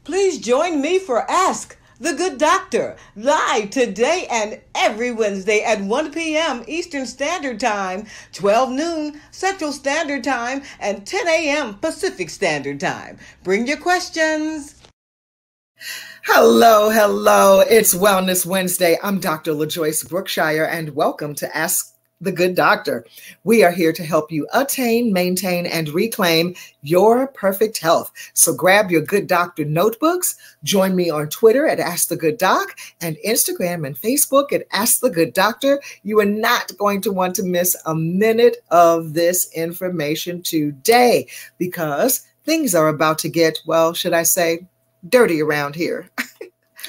Please join me for Ask the Good Doctor, live today and every Wednesday at 1 p.m. Eastern Standard Time, 12 noon Central Standard Time, and 10 a.m. Pacific Standard Time. Bring your questions. Hello, hello. It's Wellness Wednesday. I'm Dr. LaJoyce Brookshire, and welcome to Ask the Good Doctor. We are here to help you attain, maintain, and reclaim your perfect health. So grab your Good Doctor notebooks. Join me on Twitter at Ask the Good Doc and Instagram and Facebook at Ask the Good Doctor. You are not going to want to miss a minute of this information today because things are about to get, well, should I say, dirty around here.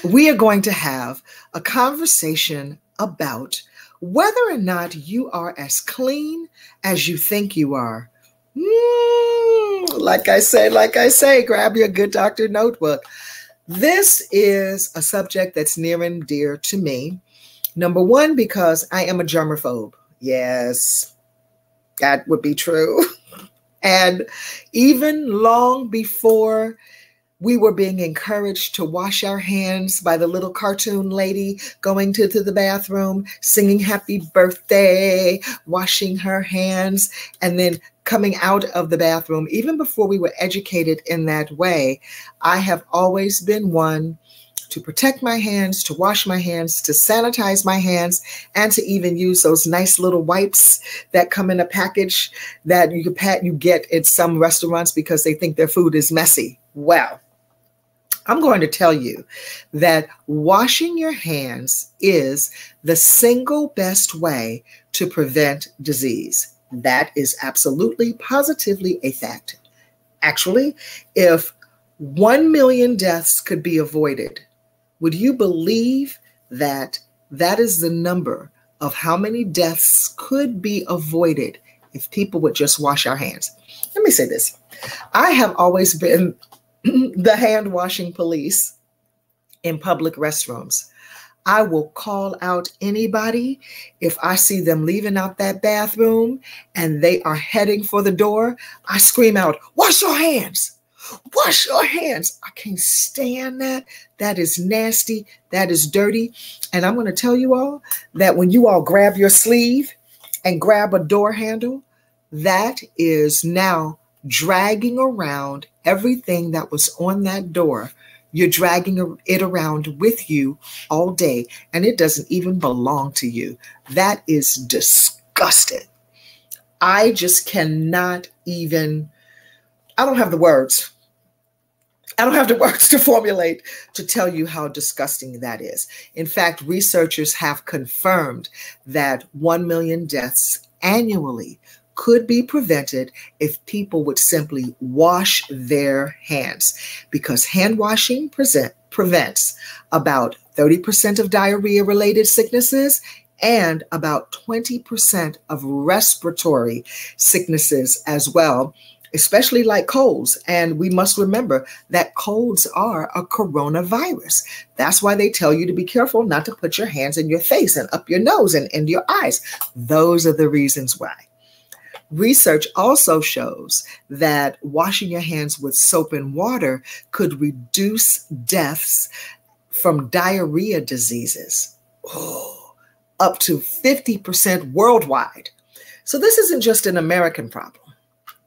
We are going to have a conversation about whether or not you are as clean as you think you are. Like I say, grab your Good Doctor notebook. This is a subject that's near and dear to me. Number one, because I am a germaphobe. Yes, that would be true. And even long before we were being encouraged to wash our hands by the little cartoon lady going to the bathroom, singing happy birthday, washing her hands, and then coming out of the bathroom. Even before we were educated in that way, I have always been one to protect my hands, to wash my hands, to sanitize my hands, and to even use those nice little wipes that come in a package that you get at some restaurants because they think their food is messy. Well, I'm going to tell you that washing your hands is the single best way to prevent disease. That is absolutely, positively a fact. Actually, if 1 million deaths could be avoided, would you believe that that is the number of how many deaths could be avoided if people would just wash our hands? Let me say this. I have always been the hand washing police in public restrooms. I will call out anybody if I see them leaving out that bathroom and they are heading for the door. I scream out, wash your hands, wash your hands. I can't stand that. That is nasty. That is dirty. And I'm going to tell you all that when you all grab your sleeve and grab a door handle, that is now dragging around everything that was on that door. You're dragging it around with you all day, and it doesn't even belong to you. That is disgusting. I just cannot even, I don't have the words. I don't have the words to formulate to tell you how disgusting that is. In fact, researchers have confirmed that 1 million deaths annually could be prevented if people would simply wash their hands, because hand washing prevents about 30% of diarrhea-related sicknesses and about 20% of respiratory sicknesses as well, especially like colds. And we must remember that colds are a coronavirus. That's why they tell you to be careful not to put your hands in your face and up your nose and in your eyes. Those are the reasons why. Research also shows that washing your hands with soap and water could reduce deaths from diarrhea diseases, up to 50% worldwide. So this isn't just an American problem,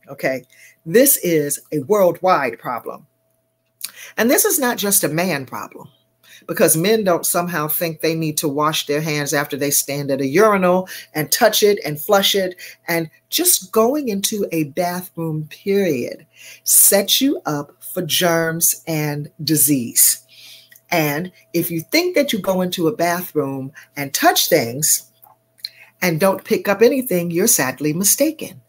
okay? This is a worldwide problem. And this is not just a man problem, because men don't somehow think they need to wash their hands after they stand at a urinal and touch it and flush it. And just going into a bathroom, period, sets you up for germs and disease. And if you think that you go into a bathroom and touch things and don't pick up anything, you're sadly mistaken.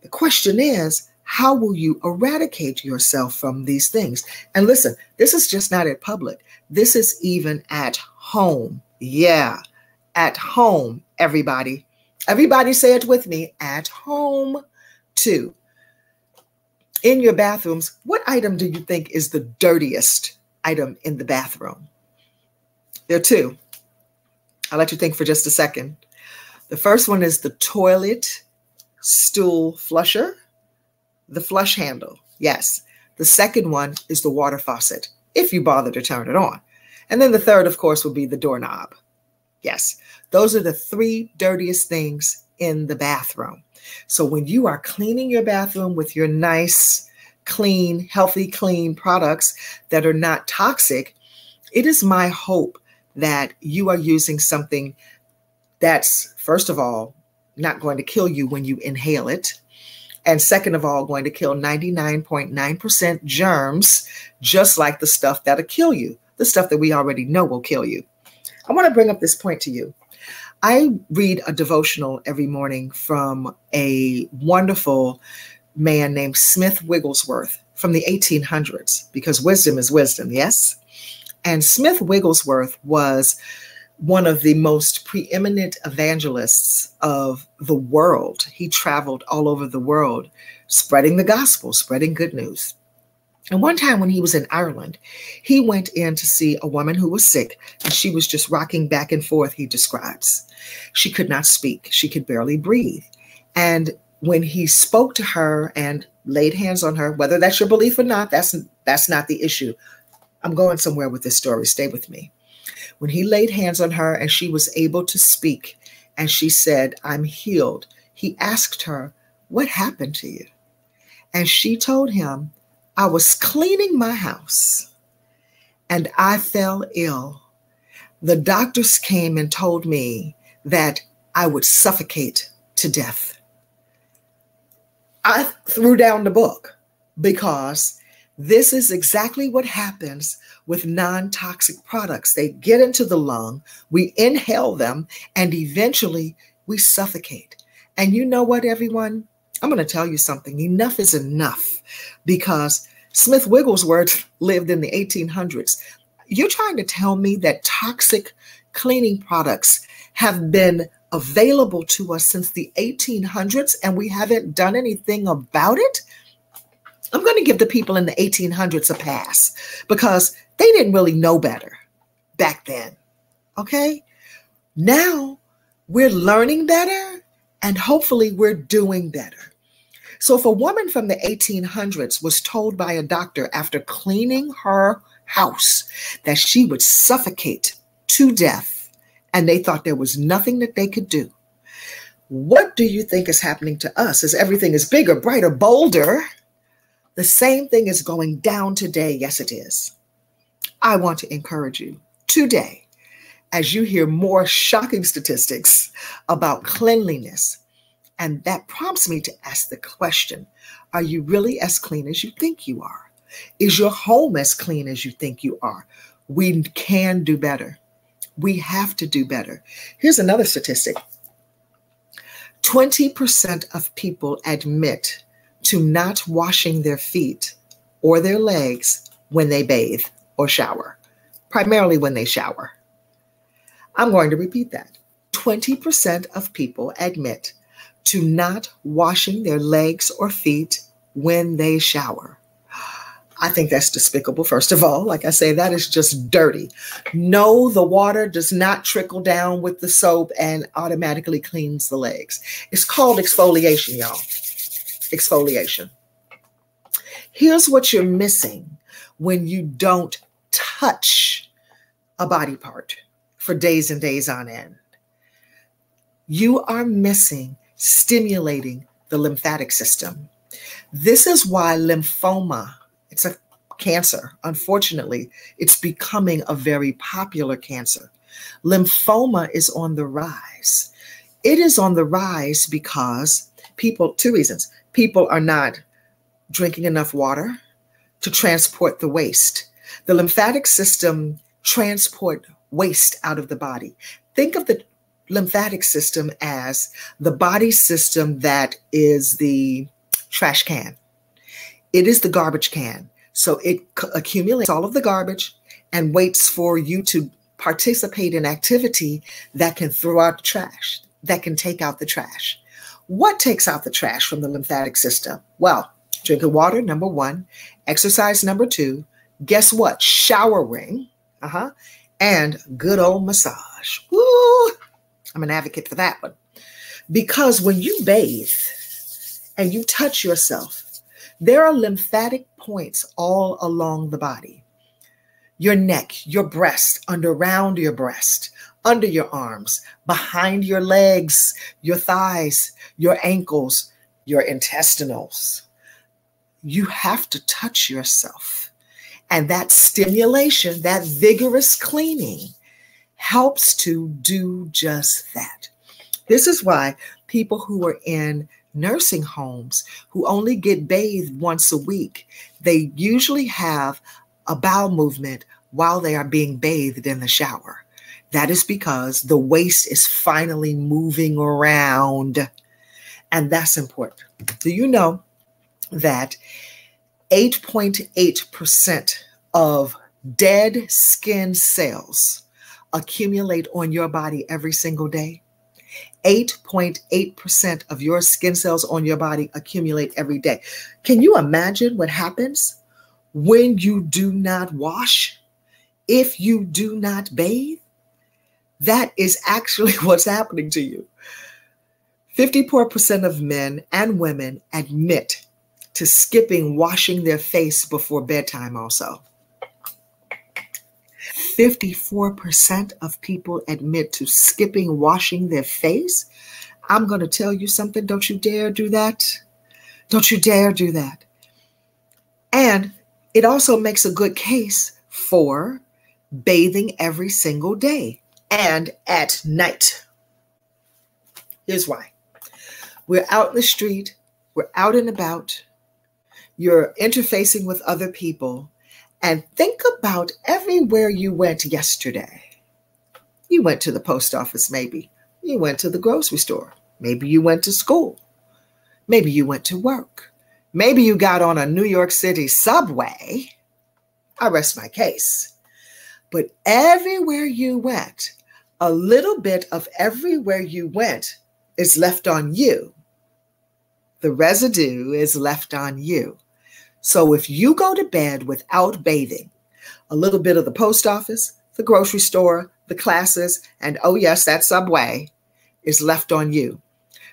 The question is, how will you eradicate yourself from these things? And listen, this is just not at public. This is even at home. Yeah, at home, everybody. Everybody say it with me, at home too. In your bathrooms, what item do you think is the dirtiest item in the bathroom? There are two. I'll let you think for just a second. The first one is the toilet stool flusher. The flush handle, yes. The second one is the water faucet, if you bother to turn it on. And then the third, of course, would be the doorknob. Yes, those are the three dirtiest things in the bathroom. So when you are cleaning your bathroom with your nice, clean, healthy, clean products that are not toxic, it is my hope that you are using something that's, first of all, not going to kill you when you inhale it. And second of all, going to kill 99.9% germs, just like the stuff that'll kill you, the stuff that we already know will kill you. I want to bring up this point to you. I read a devotional every morning from a wonderful man named Smith Wigglesworth from the 1800s, because wisdom is wisdom, yes? And Smith Wigglesworth was one of the most preeminent evangelists of the world. He traveled all over the world, spreading the gospel, spreading good news. And one time when he was in Ireland, he went in to see a woman who was sick, and she was just rocking back and forth, he describes. She could not speak. She could barely breathe. And when he spoke to her and laid hands on her, whether that's your belief or not, that's not the issue. I'm going somewhere with this story. Stay with me. When he laid hands on her and she was able to speak and she said, "I'm healed," he asked her, "What happened to you?" And she told him, "I was cleaning my house and I fell ill. The doctors came and told me that I would suffocate to death." I threw down the book, because this is exactly what happens with non-toxic products. They get into the lung, we inhale them, and eventually we suffocate. And you know what, everyone? I'm going to tell you something. Enough is enough, because Smith Wigglesworth lived in the 1800s. You're trying to tell me that toxic cleaning products have been available to us since the 1800s and we haven't done anything about it? I'm going to give the people in the 1800s a pass, because they didn't really know better back then. Okay? Now we're learning better, and hopefully we're doing better. So if a woman from the 1800s was told by a doctor after cleaning her house that she would suffocate to death, and they thought there was nothing that they could do, what do you think is happening to us as everything is bigger, brighter, bolder? The same thing is going down today. Yes, it is. I want to encourage you today, as you hear more shocking statistics about cleanliness, and that prompts me to ask the question, are you really as clean as you think you are? Is your home as clean as you think you are? We can do better. We have to do better. Here's another statistic. 20% of people admit to not washing their feet or their legs when they bathe or shower, primarily when they shower. I'm going to repeat that. 20% of people admit to not washing their legs or feet when they shower. I think that's despicable, first of all. Like I say, that is just dirty. No, the water does not trickle down with the soap and automatically cleans the legs. It's called exfoliation, y'all. Exfoliation. Here's what you're missing when you don't touch a body part for days and days on end. You are missing stimulating the lymphatic system. This is why lymphoma, it's a cancer. Unfortunately, it's becoming a very popular cancer. Lymphoma is on the rise. It is on the rise because two reasons. People are not drinking enough water to transport the waste. The lymphatic system transport waste out of the body. Think of the lymphatic system as the body system that is the trash can. It is the garbage can. So it accumulates all of the garbage and waits for you to participate in activity that can throw out the trash, that can take out the trash. What takes out the trash from the lymphatic system? Well, drinking water, number one. Exercise, number two. Guess what? Showering. And good old massage. Woo! I'm an advocate for that one. Because when you bathe and you touch yourself, there are lymphatic points all along the body. Your neck, your breast, around your breast, under your arms, behind your legs, your thighs, your ankles, your intestinals. You have to touch yourself. And that stimulation, that vigorous cleaning helps to do just that. This is why people who are in nursing homes who only get bathed once a week, they usually have a bowel movement while they are being bathed in the shower. That is because the waste is finally moving around. And that's important. Do you know that 8.8% of dead skin cells accumulate on your body every single day? 8.8% of your skin cells on your body accumulate every day. Can you imagine what happens when you do not wash? If you do not bathe? That is actually what's happening to you. 54% of men and women admit to skipping washing their face before bedtime also. 54% of people admit to skipping washing their face. I'm going to tell you something. Don't you dare do that. Don't you dare do that. And it also makes a good case for bathing every single day and at night. Here's why. We're out in the street. We're out and about. You're interfacing with other people. And think about everywhere you went yesterday. You went to the post office, maybe. You went to the grocery store. Maybe you went to school. Maybe you went to work. Maybe you got on a New York City subway. I rest my case. But everywhere you went, a little bit of everywhere you went is left on you. The residue is left on you. So if you go to bed without bathing, a little bit of the post office, the grocery store, the classes, and oh yes, that subway is left on you.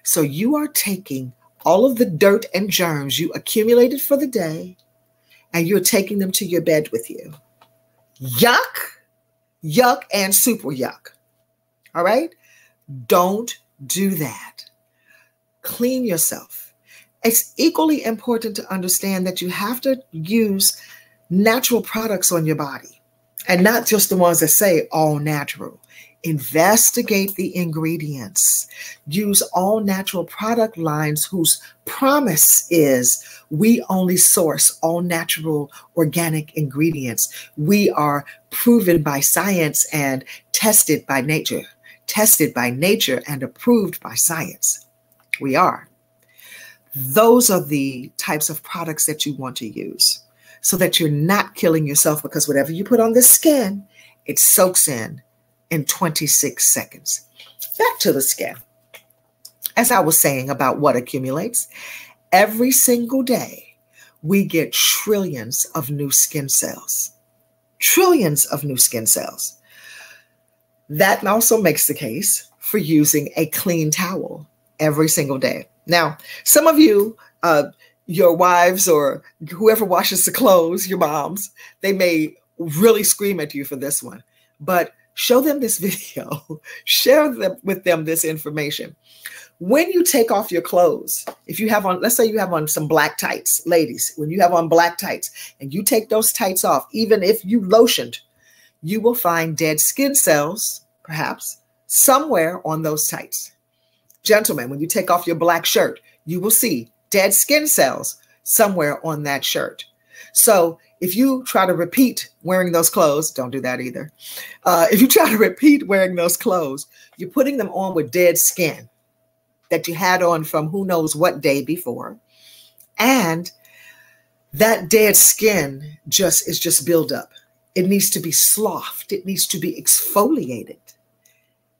So you are taking all of the dirt and germs you accumulated for the day, and you're taking them to your bed with you. Yuck, yuck, and super yuck. All right? Don't do that. Clean yourself. It's equally important to understand that you have to use natural products on your body and not just the ones that say all natural. Investigate the ingredients. Use all natural product lines whose promise is we only source all natural organic ingredients. We are proven by science and tested by nature and approved by science. We are. Those are the types of products that you want to use so that you're not killing yourself, because whatever you put on the skin, it soaks in 26 seconds. Back to the skin. As I was saying about what accumulates, every single day we get trillions of new skin cells. Trillions of new skin cells. That also makes the case for using a clean towel every single day. Now, some of you, your wives or whoever washes the clothes, your moms, they may really scream at you for this one. but show them this video, share with them this information. When you take off your clothes, if you have on, let's say you have on some black tights, ladies, when you have on black tights and you take those tights off, even if you lotioned, you will find dead skin cells, perhaps, somewhere on those tights. Gentlemen, when you take off your black shirt, you will see dead skin cells somewhere on that shirt. So if you try to repeat wearing those clothes, don't do that either. If you try to repeat wearing those clothes, you're putting them on with dead skin that you had on from who knows what day before. And that dead skin is just built up. It needs to be sloughed. It needs to be exfoliated.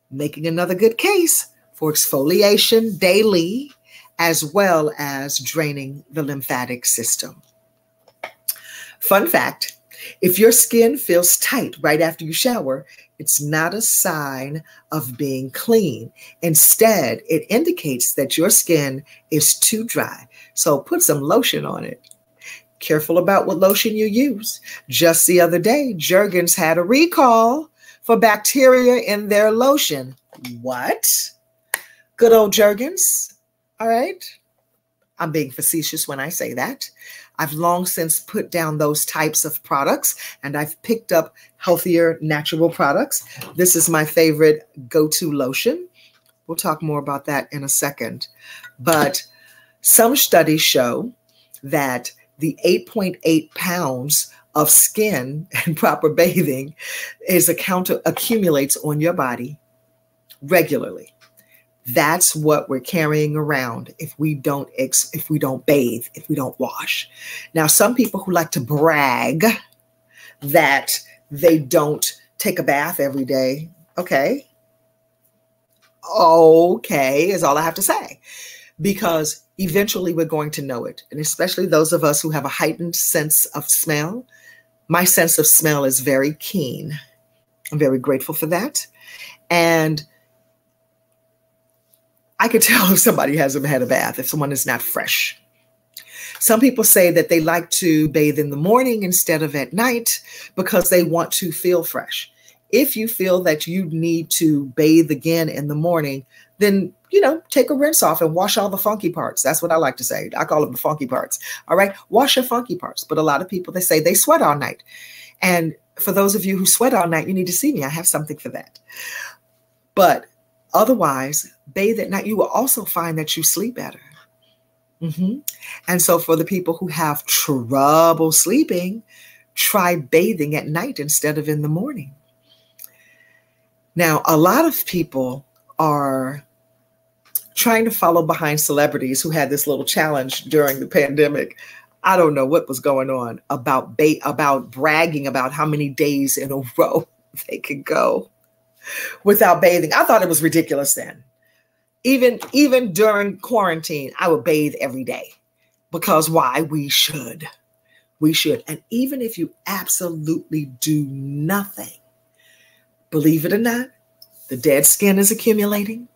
Making another good case for exfoliation daily, as well as draining the lymphatic system. Fun fact, if your skin feels tight right after you shower, it's not a sign of being clean. Instead, it indicates that your skin is too dry. So put some lotion on it. Careful about what lotion you use. Just the other day, Jergens had a recall for bacteria in their lotion. What? Good old Jergens. All right. I'm being facetious when I say that. I've long since put down those types of products and I've picked up healthier, natural products. This is my favorite go-to lotion. We'll talk more about that in a second. But some studies show that the 8.8 pounds of skin and proper bathing accumulates on your body regularly. That's what we're carrying around if we don't bathe, if we don't wash. Now, some people who like to brag that they don't take a bath every day, okay is all I have to say, because eventually we're going to know it. And especially those of us who have a heightened sense of smell. My sense of smell is very keen. I'm very grateful for that. And I could tell if somebody hasn't had a bath, if someone is not fresh. Some people say that they like to bathe in the morning instead of at night because they want to feel fresh. If you feel that you need to bathe again in the morning, then, take a rinse off and wash all the funky parts. That's what I like to say. I call them the funky parts. All right. Wash your funky parts. But a lot of people, they say they sweat all night. And for those of you who sweat all night, you need to see me. I have something for that. But otherwise, bathe at night. You will also find that you sleep better. And so for the people who have trouble sleeping, try bathing at night instead of in the morning. Now, a lot of people are trying to follow behind celebrities who had this little challenge during the pandemic. I don't know what was going on about bragging about how many days in a row they could go without bathing. I thought it was ridiculous then. Even during quarantine, I would bathe every day because why? We should. And even if you absolutely do nothing, believe it or not, the dead skin is accumulating.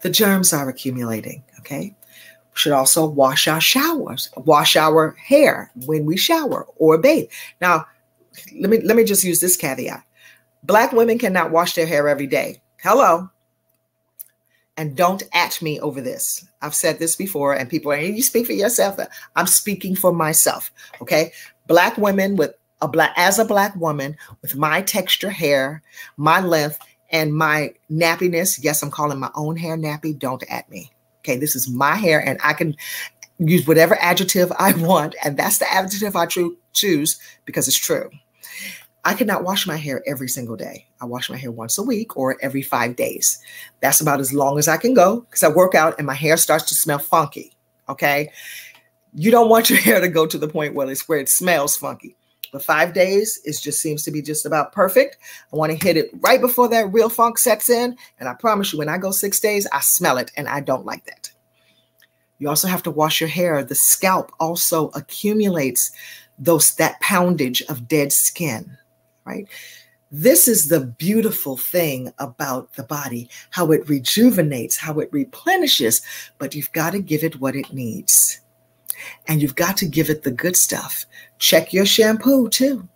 The germs are accumulating. Okay. We should also wash our hair when we shower or bathe. Now, let me just use this caveat. Black women cannot wash their hair every day. Hello. And don't at me over this. I've said this before and people are, you speak for yourself. I'm speaking for myself. Okay. Black women as a black woman with my texture hair, my length and my nappiness. Yes, I'm calling my own hair nappy. Don't at me. Okay. This is my hair and I can use whatever adjective I want. And that's the adjective I choose because it's true. I cannot wash my hair every single day. I wash my hair once a week or every 5 days. That's about as long as I can go because I work out and my hair starts to smell funky. Okay. You don't want your hair to go to the point where it smells funky. But 5 days, it just seems to be just about perfect. I want to hit it right before that real funk sets in. And I promise you, when I go 6 days, I smell it and I don't like that. You also have to wash your hair. The scalp also accumulates that poundage of dead skin. Right? This is the beautiful thing about the body, how it rejuvenates, how it replenishes, but you've got to give it what it needs. And you've got to give it the good stuff. Check your shampoo too.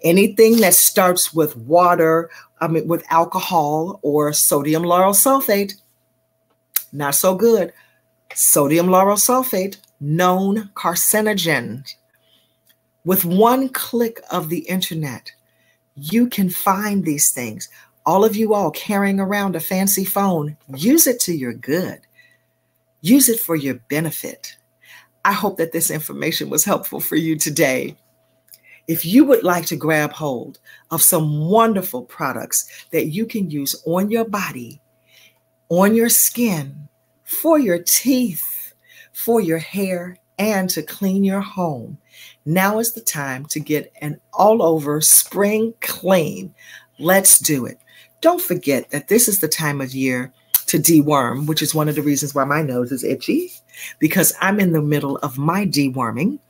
Anything that starts with with alcohol or sodium lauryl sulfate, not so good. Sodium lauryl sulfate, known carcinogen. With one click of the internet, you can find these things. All of you all carrying around a fancy phone, use it to your good. Use it for your benefit. I hope that this information was helpful for you today. If you would like to grab hold of some wonderful products that you can use on your body, on your skin, for your teeth, for your hair, and to clean your home, now is the time to get an all-over spring clean. Let's do it. Don't forget that this is the time of year to deworm, which is one of the reasons why my nose is itchy, because I'm in the middle of my deworming.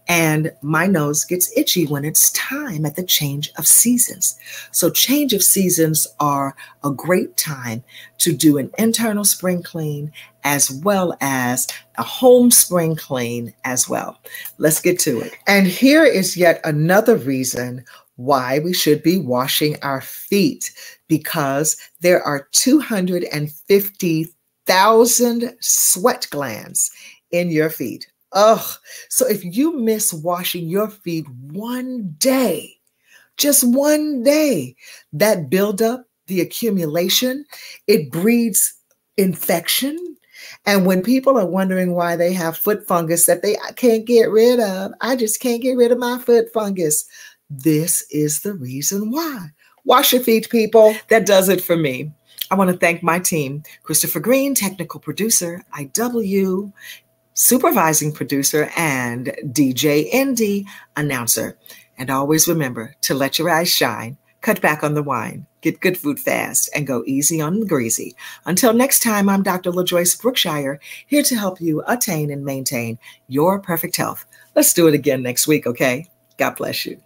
And my nose gets itchy when it's time at the change of seasons. So change of seasons are a great time to do an internal spring clean as well as a home spring clean as well. Let's get to it. And here is yet another reason why we should be washing our feet, because there are 250,000 sweat glands in your feet. Ugh. So if you miss washing your feet one day, just one day, that buildup, the accumulation, it breeds infection. And when people are wondering why they have foot fungus that they can't get rid of, I just can't get rid of my foot fungus. This is the reason why. Wash your feet, people. That does it for me. I want to thank my team, Christopher Green, technical producer, IW, supervising producer, and DJ Indy, announcer. And always remember to let your eyes shine, cut back on the wine, get good food fast, and go easy on the greasy. Until next time, I'm Dr. LaJoyce Brookshire, here to help you attain and maintain your perfect health. Let's do it again next week, okay? God bless you.